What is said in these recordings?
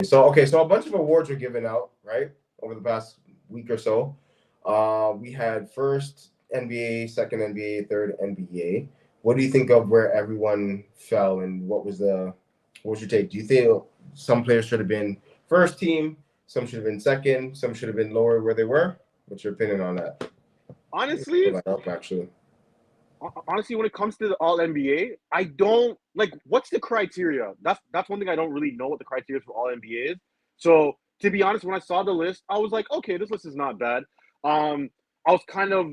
So a bunch of awards were given out, right, over the past week or so. We had first NBA, second NBA, third NBA. What do you think of where everyone fell, and what was your take? Do you think some players should have been first team, some should have been second, some should have been lower where they were? What's your opinion on that? Pull Honestly, that up, actually. honestly, when it comes to the All NBA, I don't like what's the criteria. That's one thing I don't really know what the criteria for All NBA is. So to be honest, when I saw the list, I was like, okay, this list is not bad. I was kind of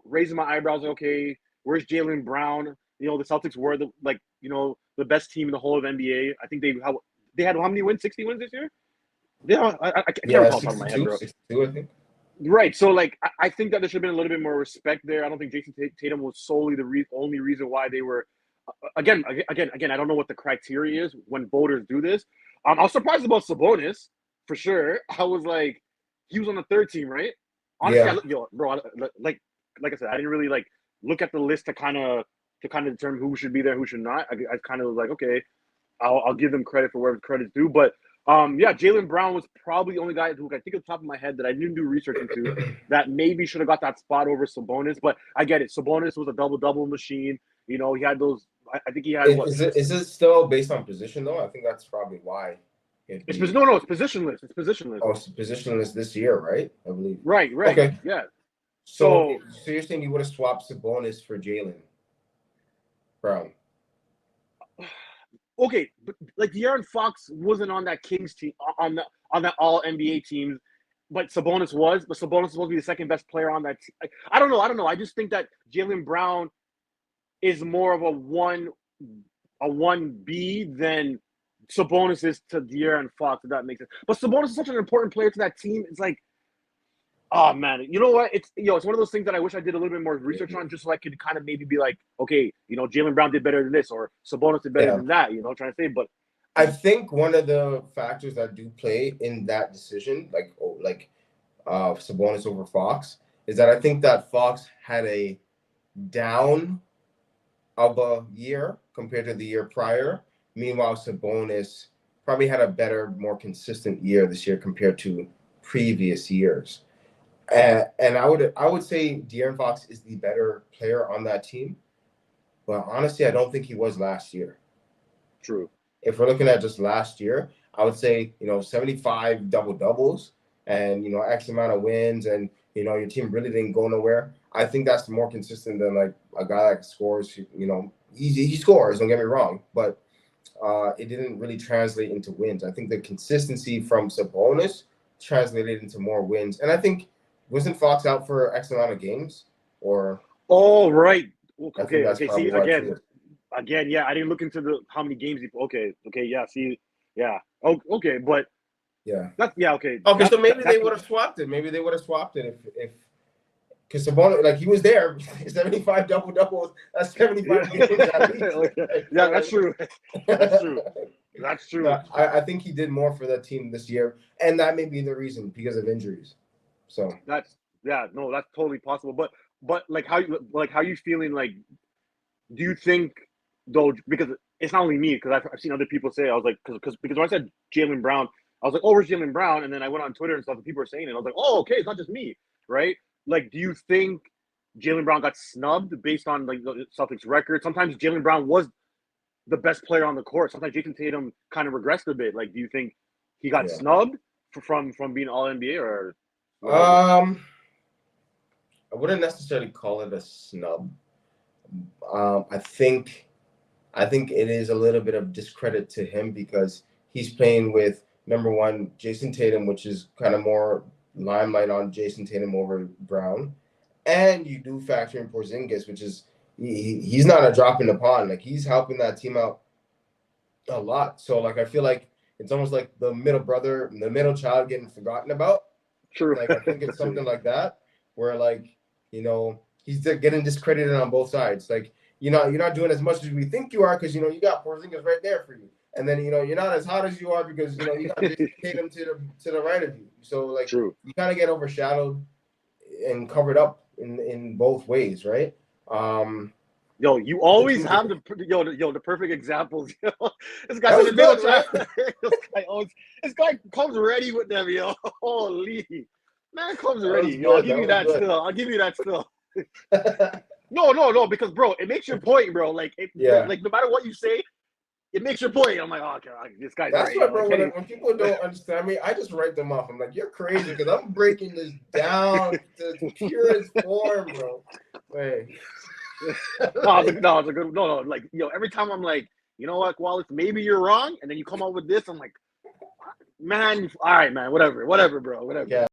raising my eyebrows, like, okay, where's Jaylen Brown? The Celtics were the best team in the whole of NBA. I think they had how many wins? 60 wins this year? Yeah, I can't Yeah, recall off the top of my head, 62, bro. 62, I think. Right. So, like, I think that there should have been a little bit more respect there. I don't think Jason Tatum was solely the only reason why they were. Again, I don't know what the criteria is when voters do this. I was surprised about Sabonis for sure. I was like, he was on the third team, right? Honestly, Yeah. bro, like I said, I didn't really like look at the list to kind of determine who should be there, who should not. I kind of was like, okay, I'll give them credit for where credit's due. But yeah, Jaylen Brown was probably the only guy who I think at the top of my head that I didn't do research into that maybe should have got that spot over Sabonis. But I get it. Sabonis was a double machine. He had those. I think he had what? Is it still based on position though? I think that's probably why it'd It's be. no, it's positionless. It's positionless. Oh, it's positionless this year, right? I believe. Right. Okay. Yeah. So, So so you're saying you would have swapped Sabonis for Jaylen Brown? okay, but like De'Aaron Fox wasn't on that Kings team on that All NBA team, but Sabonis was. But Sabonis was supposed to be the second best player on that team. I don't know. I just think that Jaylen Brown is more of a one B than Sabonis is to De'Aaron Fox. If that makes sense. But Sabonis is such an important player to that team. It's like, oh man, you know what? It's one of those things that I wish I did a little bit more research on, just so I could kind of maybe be like, okay, Jaylen Brown did better than this, or Sabonis did better Yeah. than that. Trying to say, but I think one of the factors that do play in that decision, Sabonis over Fox, is that I think that Fox had a down of a year compared to the year prior. Meanwhile, Sabonis probably had a better, more consistent year this year compared to previous years. And I would say De'Aaron Fox is the better player on that team, but honestly, I don't think he was last year. true. If we're looking at just last year, I would say 75 double doubles and X amount of wins, and your team really didn't go nowhere. I think that's more consistent than like a guy that scores. He scores. Don't get me wrong, but it didn't really translate into wins. I think the consistency from Sabonis translated into more wins, and I think wasn't Fox out for X amount of games, or Oh, right. I think that's Okay. See, probably why too. again, yeah. I didn't look into the how many games he. Okay, yeah. See, yeah. Oh, okay, but Yeah. that's yeah. Okay, Okay, so maybe they that's would have swapped it. Maybe they would have swapped it if because Sabonis, like he was there, 75 double doubles. That's 75 games at least. yeah, that's true. That's true. That's true. No, I think he did more for that team this year, and that may be the reason because of injuries. So That's yeah. No, that's totally possible. But like how you feeling? Like, do you think though? Because it's not only me. Because I've seen other people say I was like because when I said Jaylen Brown, I was like, oh, where's Jaylen Brown? And then I went on Twitter and stuff, and people were saying it. I was like, oh, okay, it's not just me, right? Like, do you think Jaylen Brown got snubbed based on like the Celtics record? Sometimes Jaylen Brown was the best player on the court. Sometimes Jason Tatum kind of regressed a bit. Like, do you think he got yeah. snubbed from being All NBA or what have you? Um, I wouldn't necessarily call it a snub. Um, I think I think it is a little bit of discredit to him because he's playing with number one Jason Tatum, which is kind of more limelight on Jason Tatum over Brown, and you do factor in Porzingis, which is he's not a drop in the pond. Like he's helping that team out a lot. So like I feel like it's almost like the middle brother, the middle child getting forgotten about. True. Like I think it's something like that where like he's getting discredited on both sides. Like you're not doing as much as we think you are because you got Porzingis right there for you, and then you're not as hot as you are because you got Jason Tatum to the right of you. So like True. you kind of get overshadowed and covered up in both ways, right? Um, Yo, you always have the perfect examples. Yo. This guy That said was the middle good, track. This guy comes ready with them, yo. Holy man comes That ready. was Yo, I'll good. give That you was that good. still. I'll give you that still. No, because bro, it makes your point, bro. Like, Yeah. like no matter what you say, it makes your point. I'm like, oh, okay, this guy's That's right. why, Yo. bro. Like, When people don't understand me, I just write them off. I'm like, you're crazy because I'm breaking this down to its purest form, bro. Wait. no, it's a good. No. Like, every time I'm like, you know what, Wallace, maybe you're wrong, and then you come up with this. I'm like, man, all right, man, whatever, bro, whatever. Yeah.